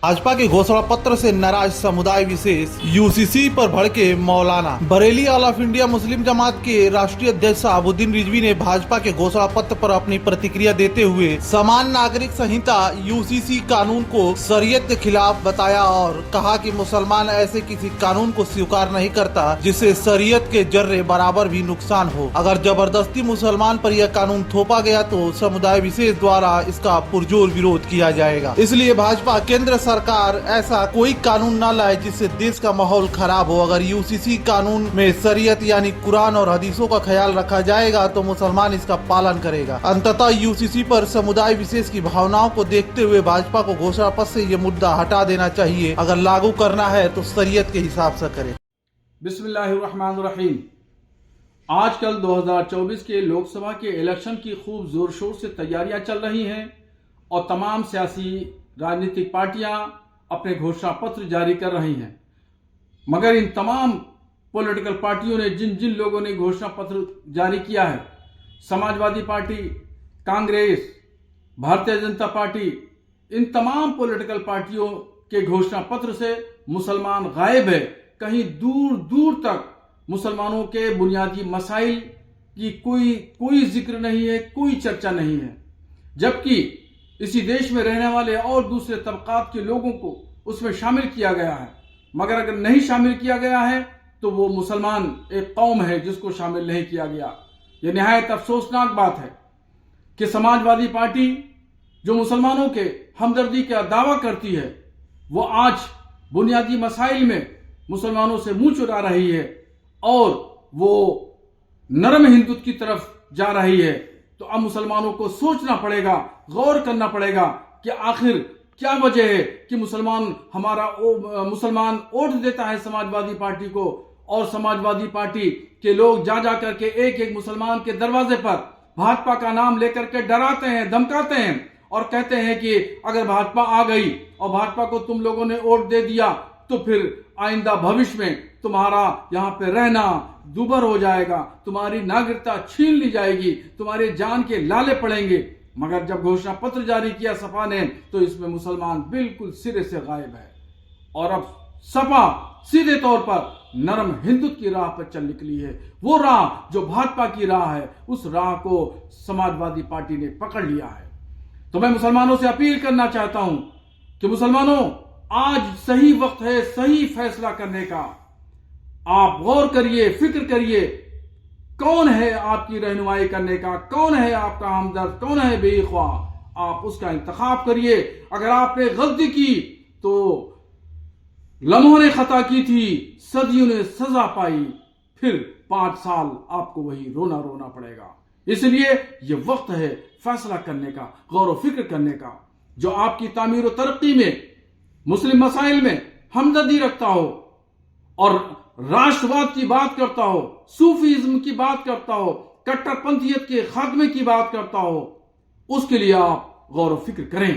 भाजपा के घोषणा पत्र से नाराज समुदाय विशेष यूसीसी पर भड़के मौलाना। Bareilly all of India Muslim Jamaat के राष्ट्रीय अध्यक्ष शहाबुद्दीन रिजवी ने भाजपा के घोषणा पत्र पर अपनी प्रतिक्रिया देते हुए समान नागरिक संहिता यूसीसी कानून को शरीयत के खिलाफ बताया और कहा कि मुसलमान ऐसे किसी कानून को स्वीकार नहीं करता जिससे शरीयत के जर्रे बराबर भी नुकसान हो। अगर जबरदस्ती मुसलमान पर यह कानून थोपा गया तो समुदाय विशेष द्वारा इसका पुरजोर विरोध किया जाएगा। इसलिए भाजपा केंद्र सरकार ऐसा कोई कानून न लाए जिससे देश का माहौल खराब हो। अगर यूसीसी कानून में शरीयत यानी कुरान और हदीसों का ख्याल रखा जाएगा तो मुसलमान इसका पालन करेगा। अंततः यूसीसी पर समुदाय विशेष की भावनाओं को देखते हुए भाजपा को घोषणा पत्र से ये मुद्दा हटा देना चाहिए। अगर लागू करना है तो शरीयत के हिसाब से करे। बिस्मिल्लाहिर्रहमानिर्रहीम। आजकल 2024 के लोकसभा के इलेक्शन की खूब जोर शोर से तैयारियां चल रही हैं और तमाम सियासी राजनीतिक पार्टियां अपने घोषणा पत्र जारी कर रही हैं। मगर इन तमाम पॉलिटिकल पार्टियों ने जिन जिन लोगों ने घोषणा पत्र जारी किया है, समाजवादी पार्टी, कांग्रेस, भारतीय जनता पार्टी, इन तमाम पॉलिटिकल पार्टियों के घोषणा पत्र से मुसलमान गायब है। कहीं दूर दूर तक मुसलमानों के बुनियादी मसाइल की कोई जिक्र नहीं है, कोई चर्चा नहीं है। जबकि इसी देश में रहने वाले और दूसरे तबकात के लोगों को उसमें शामिल किया गया है। मगर अगर नहीं शामिल किया गया है तो वो मुसलमान एक कौम है जिसको शामिल नहीं किया गया। यह निहायत अफसोसनाक बात है कि समाजवादी पार्टी जो मुसलमानों के हमदर्दी का दावा करती है, वो आज बुनियादी मसाइल में मुसलमानों से मुंह चुरा रही है और वो नरम हिंदुत्व की तरफ जा रही है। तो अब मुसलमानों को सोचना पड़ेगा, गौर करना पड़ेगा कि आखिर क्या वजह है कि मुसलमान वोट देता है समाजवादी पार्टी को और समाजवादी पार्टी के लोग जा करके एक एक मुसलमान के दरवाजे पर भाजपा का नाम लेकर के डराते हैं, धमकाते हैं और कहते हैं कि अगर भाजपा आ गई और भाजपा को तुम लोगों ने वोट दे दिया तो फिर आइंदा भविष्य में तुम्हारा यहाँ पे रहना दुभर हो जाएगा, तुम्हारी नागरिकता छीन ली जाएगी, तुम्हारे जान के लाले पड़ेंगे। मगर जब घोषणा पत्र जारी किया सपा ने तो इसमें मुसलमान बिल्कुल सिरे से गायब है और अब सपा सीधे तौर पर नरम हिंदुत्व की राह पर चल निकली है। वो राह जो भाजपा की राह है, उस राह को समाजवादी पार्टी ने पकड़ लिया है। तो मैं मुसलमानों से अपील करना चाहता हूं कि मुसलमानों, आज सही वक्त है सही फैसला करने का। आप गौर करिए, फिक्र करिए, कौन है आपकी रहनुमाई करने का, कौन है आपका हमदर्द, कौन है बेख्वाह, आप उसका इंतखाब करिए। अगर आपने गलती की तो लम्हों ने खता की थी, सदियों ने सजा पाई, फिर 5 साल आपको वही रोना पड़ेगा। इसलिए यह वक्त है फैसला करने का, गौर व फिक्र करने का। जो आपकी तामीर व तरक्की में, मुस्लिम मसाइल में हमदर्दी रखता हो और राष्ट्रवाद की बात करता हो, सूफीज्म की बात करता हो, कट्टरपंथियत के खात्मे की बात करता हो, उसके लिए आप गौर व फिक्र करें।